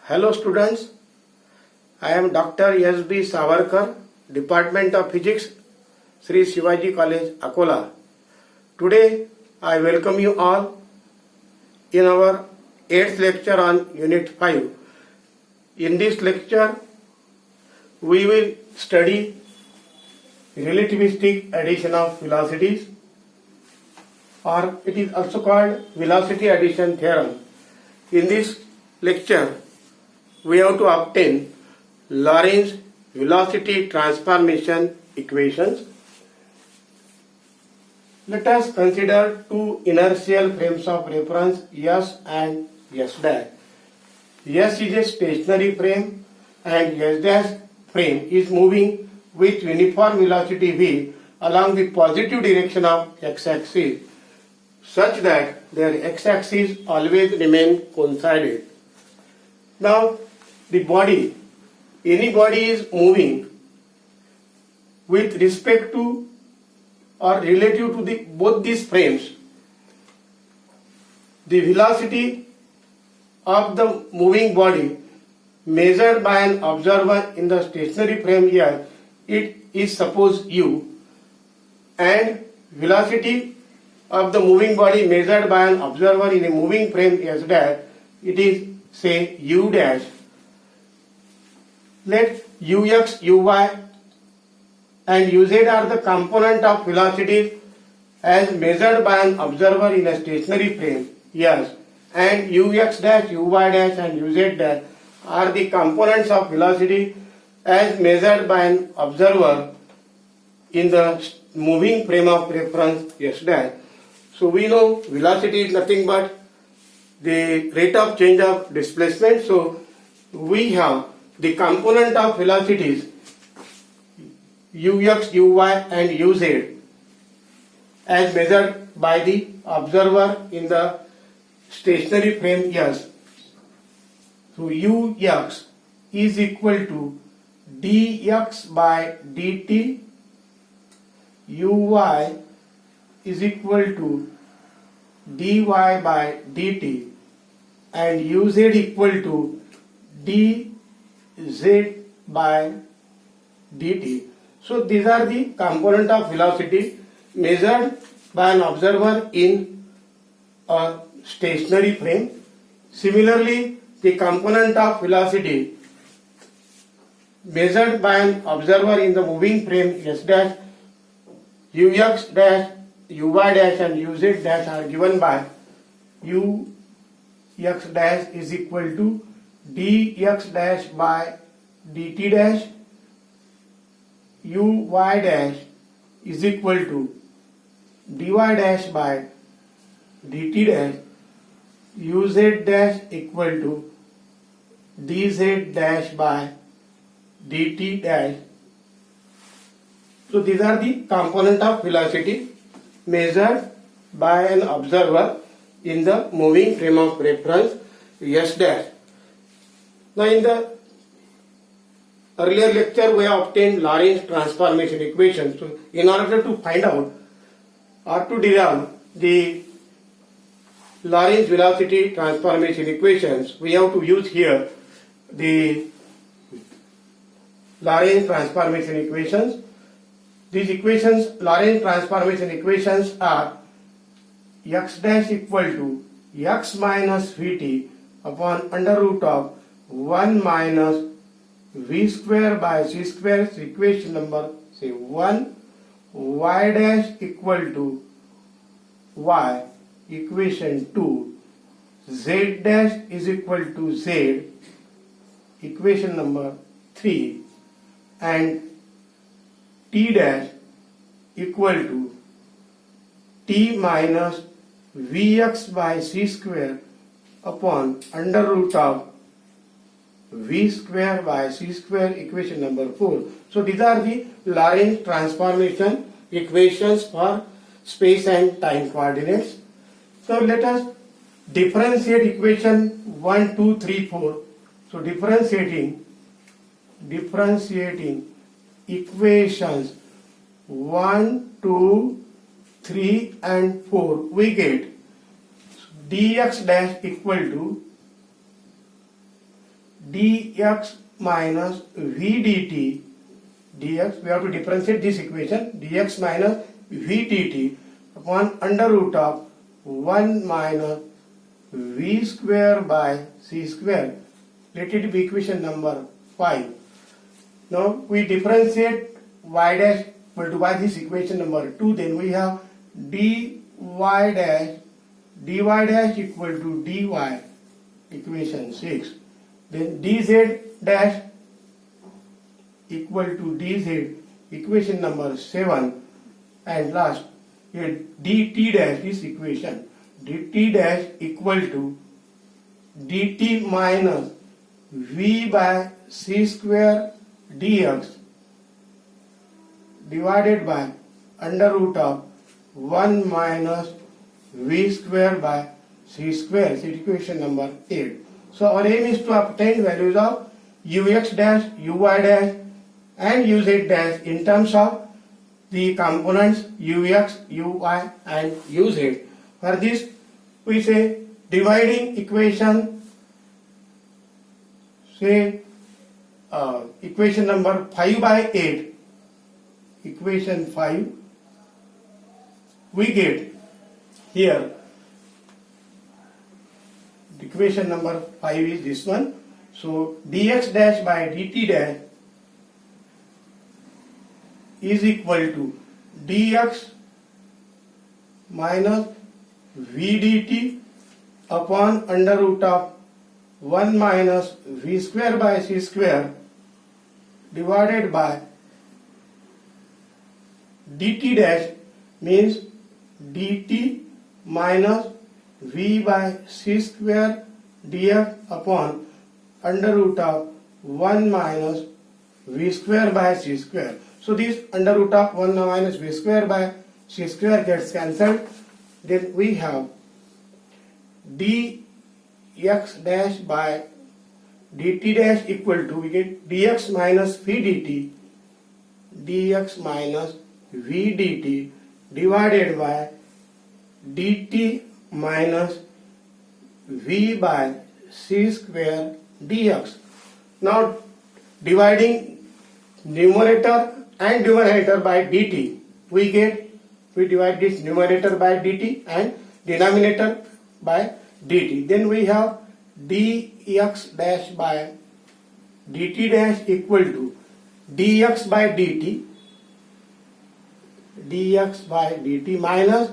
Hello students, I am Dr. S.B. Savarkar, Department of Physics, Sri Shivaji College, Akola. Today I welcome you all in our 8th lecture on Unit 5. In this lecture, we will study relativistic addition of velocities, or it is also called velocity addition theorem. In this lecture, we have to obtain Lorentz velocity transformation equations. Let us consider two inertial frames of reference S and S dash. S is a stationary frame and S dash frame is moving with uniform velocity v along the positive direction of x-axis such that their x-axis always remain coincided. Now, the body, any body is moving with respect to or relative to both these frames. The velocity of the moving body measured by an observer in the stationary frame here, it is suppose u, and velocity of the moving body measured by an observer in a moving frame s dash, it is say u dash. Let ux, uy and uz are the component of velocities as measured by an observer in a stationary frame, yes, and ux dash, uy dash and uz dash are the components of velocity as measured by an observer in the moving frame of reference s dash. So we know velocity is nothing but the rate of change of displacement. So we have the component of velocities ux, uy and uz as measured by the observer in the stationary frame s. So ux is equal to dx by dt, uy is equal to dy by dt, and uz equal to dz by dt. So these are the component of velocity measured by an observer in a stationary frame. Similarly, the component of velocity measured by an observer in the moving frame s dash, ux dash, uy dash and uz dash are given by ux dash is equal to dx dash by dt dash, uy dash is equal to dy dash by dt dash, uz dash equal to dz dash by dt dash. So these are the component of velocity measured by an observer in the moving frame of reference s dash. Now in the earlier lecture we have obtained Lorentz transformation equation. So in order to find out or to derive the Lorentz velocity transformation equations, we have to use here the Lorentz transformation equations. These equations, Lorentz transformation equations are x dash equal to x minus vt upon under root of 1 minus v square by c square. So equation number say 1, y dash equal to y, equation 2, z dash is equal to z, equation number 3, and t dash equal to t minus vx by c square upon under root of v square by c square, equation number 4. So these are the Lorentz transformation equations for space and time coordinates. So let us differentiate equation 1, 2, 3, 4. So differentiating equations 1, 2, 3 and 4, we get dx dash equal to dx minus v dt, dx, we have to differentiate this equation, dx minus v dt upon under root of 1 minus v square by c square. Let it be equation number 5. Now we differentiate y dash equal to by this equation number 2, then we have dy dash equal to dy, equation 6. Then dz dash equal to dz, equation number 7. And last, here dt dash, this equation, dt dash equal to dt minus v by c square dx divided by under root of 1 minus v square by c square. It's equation number 8. So our aim is to obtain values of ux dash, uy dash and uz dash in terms of the components ux, uy and uz. For this we say dividing equation, say equation number 5 by 8, equation 5, we get here equation number 5 is this one. So dx dash by dt dash is equal to dx minus v dt upon under root of 1 minus v square by c square divided by dt dash means dt minus v by c square dx upon under root of 1 minus v square by c square. So this under root of 1 minus v square by c square gets cancelled. Then we have dx dash by dt dash equal to, we get dx minus v dt, dx minus v dt divided by dt minus v by c square dx. Now dividing numerator and denominator by dt, we divide this numerator by dt and denominator by dt. Then we have dx dash by dt dash equal to dx by dt, dx by dt minus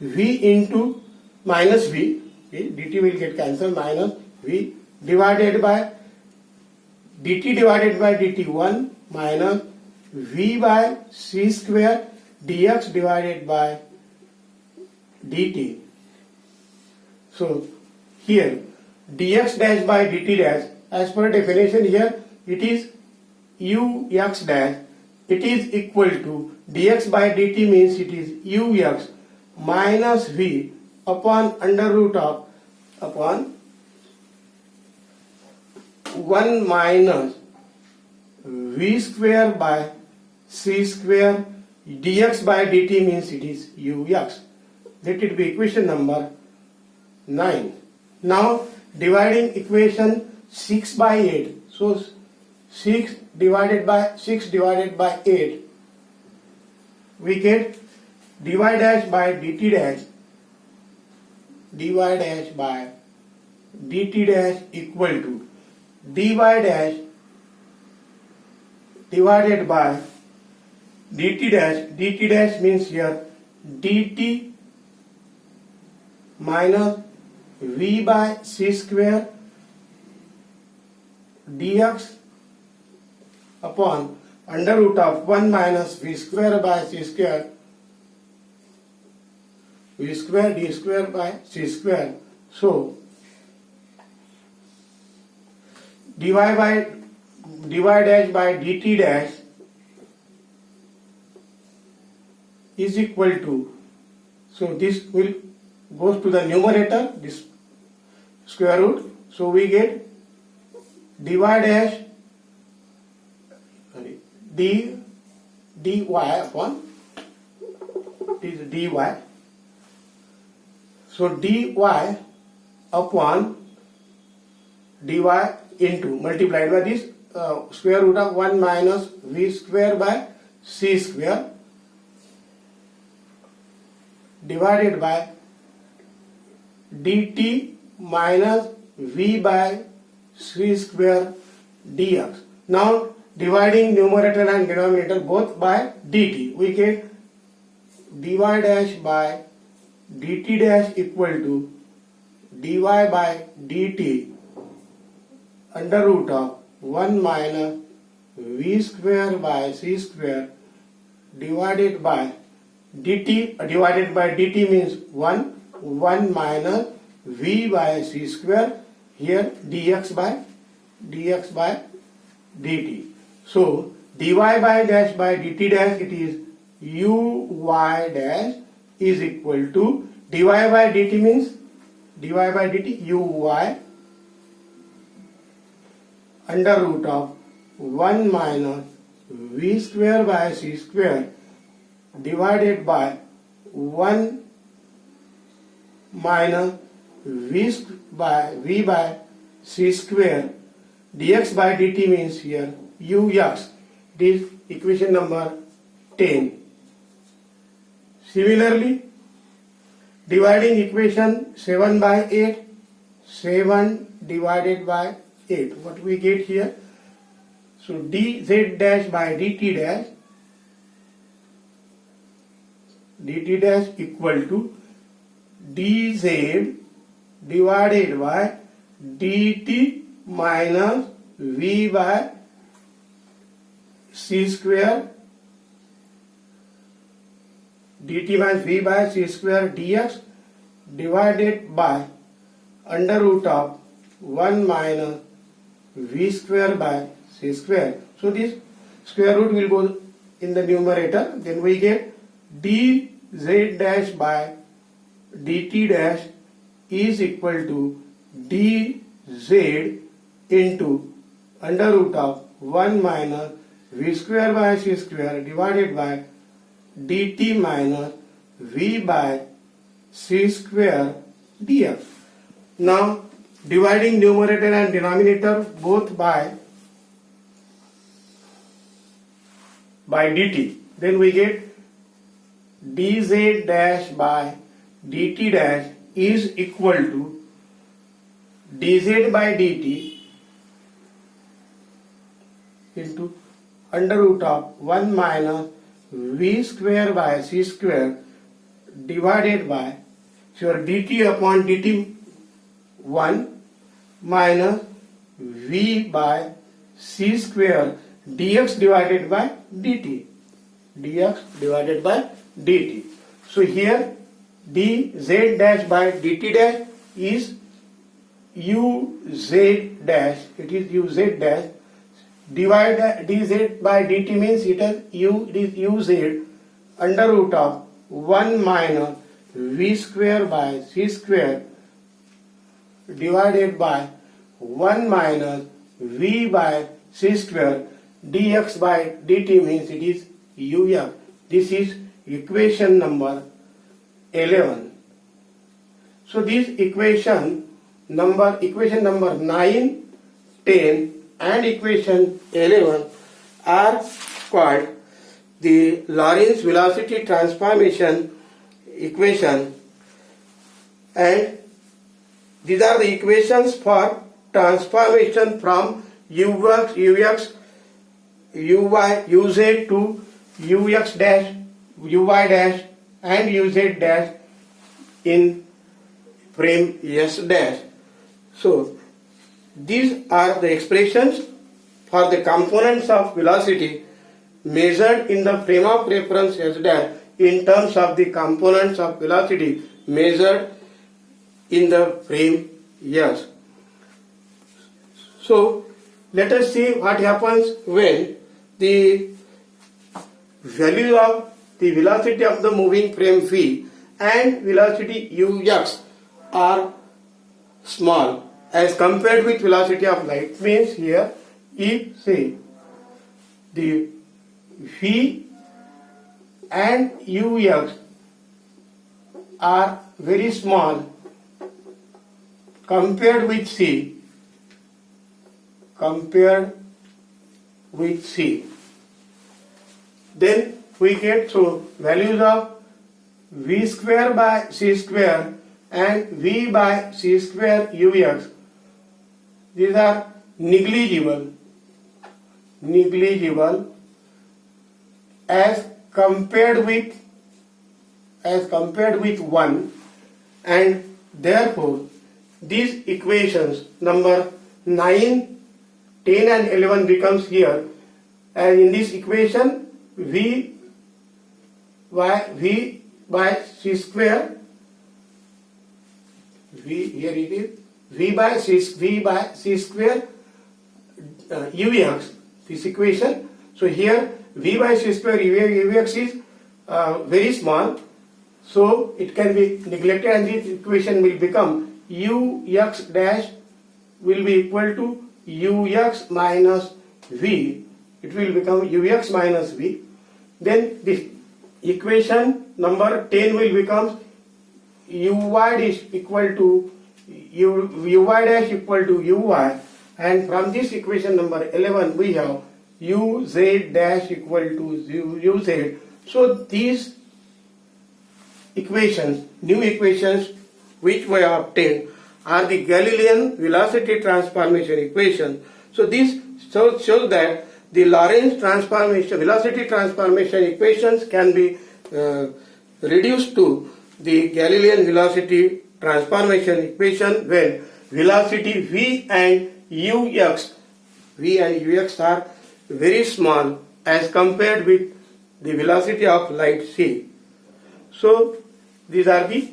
v into minus v, okay, dt will get cancelled, minus v divided by dt 1 minus v by c square dx divided by dt. So here dx dash by dt dash, as per definition here it is ux dash, it is equal to dx by dt means it is ux minus v upon under root of upon 1 minus v square by c square dx by dt means it is ux. Let it be equation number 9. Now dividing equation 6 by 8. So 6 divided by 8, we get dy dash by dt dash, dy dash by dt dash equal to dy dash divided by dt dash means here dt minus v by c square dx upon under root of 1 minus v square by c square, v square d square by c square. So dy dash by dt dash is equal to, so this will goes to the numerator, this square root, so we get dy dash dy upon this dy, so dy upon dy into multiplied by this square root of 1 minus v square by c square divided by dt minus v by c square dx. Now dividing numerator and denominator both by dt, we get dy dash by dt dash equal to dy by dt under root of 1 minus v square by c square divided by dt. Divided by dt means 1 minus v by c square, here dx by dt. So dy by dash by dt dash, it is uy dash is equal to dy by dt means dy by dt uy under root of 1 minus v square by c square divided by 1 minus v by c square dx by dt means here ux. This equation number 10. Similarly, dividing equation 7 by 8, 7 divided by 8, what we get here? So dz dash by dt dash equal to dz divided by dt minus v by c square dt minus v by c square dx divided by under root of 1 minus v square by c square. So this square root will go in the numerator, then we get dz dash by dt dash is equal to dz into under root of 1 minus v square by c square divided by dt minus v by c square dx. Now dividing numerator and denominator both by dt, then we get dz dash by dt dash is equal to dz by dt into under root of 1 minus v square by c square divided by your dt upon dt 1 minus v by c square dx divided by dt. So here dz dash by dt dash is uz dash, it is uz dash, divide dz by dt means it is uz under root of 1 minus v square by c square divided by 1 minus v by c square dx by dt means it is uf. This is equation number 11. So this equation number 9, 10 and equation 11 are called the Lorentz velocity transformation equation, and these are the equations for transformation from ux, uy, uz to ux dash, uy dash and uz dash in frame s dash. So these are the expressions for the components of velocity measured in the frame of reference s dash in terms of the components of velocity measured in the frame s. So let us see what happens when the value of the velocity of the moving frame v and velocity ux are small as compared with velocity of light. Means here if say the v and ux are very small compared with c, compared with C. Then we get values of V square by C square and V by C square Ux. These are negligible as compared with 1, and therefore these equations number 9, 10 and 11 becomes here, and in this equation V by C square, here it is V by C square Ux, this equation. So here V by C square Ux is very small, so it can be neglected, and this equation will become Ux dash will be equal to Ux minus V. It will become Ux minus V. Then this equation number 10 will become Uy is equal to Uy dash equal to Uy, and from this equation number 11 we have Uz dash equal to Uz. So these equations, new equations which we have obtained, are the Galilean velocity transformation equation. So this shows that the Lorentz transformation, velocity transformation equations can be reduced to the Galilean velocity transformation equation when velocity V and Ux are very small as compared with the velocity of light c. So these are the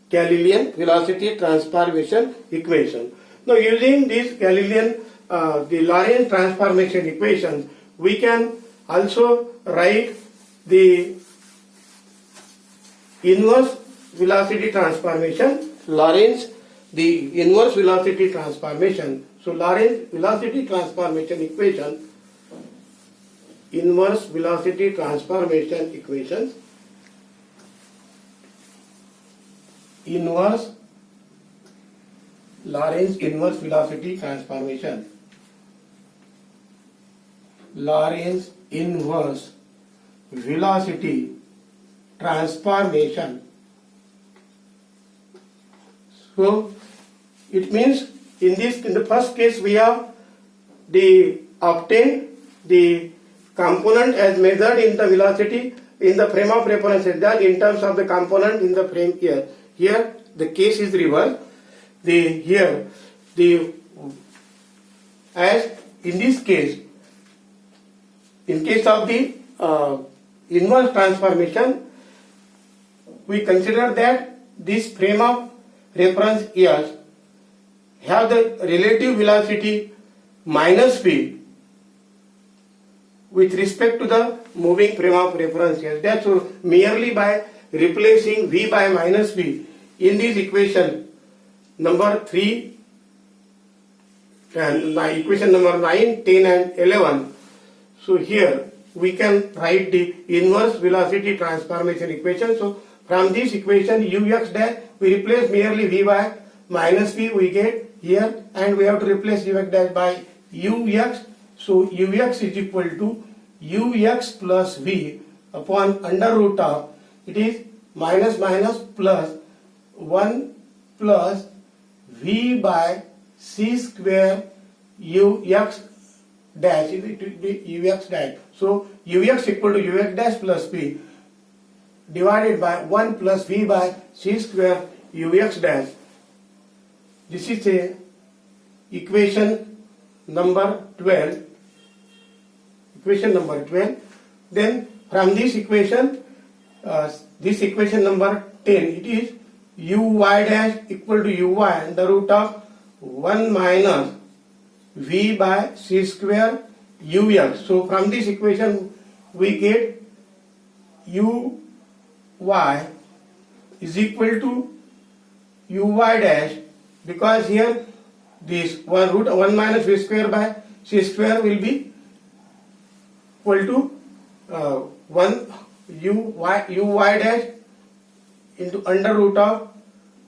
Galilean velocity transformation equation. Now using this Galilean the Lorentz transformation equations, we can also write the inverse velocity transformation, Lorentz, the inverse velocity transformation. So Lorentz velocity transformation equation, inverse velocity transformation equations, inverse Lorentz inverse velocity transformation, Lorentz inverse velocity transformation. So it means in the first case we have obtained the component as measured in the velocity in the frame of reference, that in terms of the component in the frame here. Here the case is reversed. As in this case, in case of the inverse transformation, we consider that this frame of reference here have the relative velocity minus v with respect to the moving frame of reference here. That's so merely by replacing v by minus v in this equation number 3 and equation number 9, 10 and 11. So here we can write the inverse velocity transformation equation. So from this equation ux dash we replace merely v by minus v we get here, and we have to replace ux dash by ux. So ux is equal to ux plus v upon under root of, it is minus minus plus 1 plus v by c square ux dash, it will be ux dash. So ux equal to ux dash plus v divided by 1 plus v by c square ux dash. This is a equation number 12. Equation number 12. Then from this equation number 10, it is uy dash equal to uy and the root of 1 minus v by c square ux. So from this equation we get uy is equal to uy dash, because here this root 1 minus v square by c square will be equal to 1 uy dash into under root of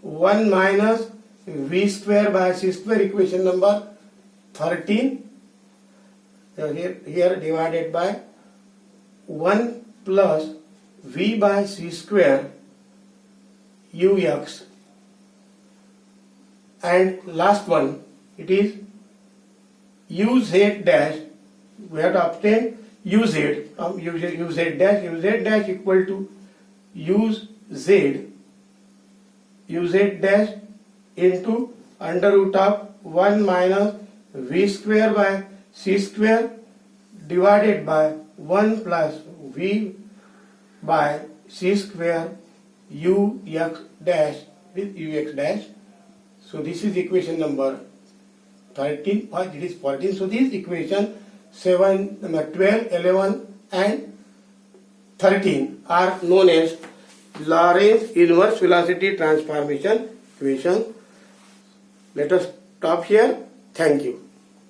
1 minus v square by c square, equation number 13. here divided by 1 plus v by c square ux, and last one it is uz dash. We have to obtain uz dash equal to uz dash into under root of 1 minus v square by c square divided by 1 plus v by c square ux dash with ux dash. So this is equation number 13, or it is 14. So these equation 7, 12, 11 and 13 are known as Lorentz inverse velocity transformation equation. Let us stop here. Thank you.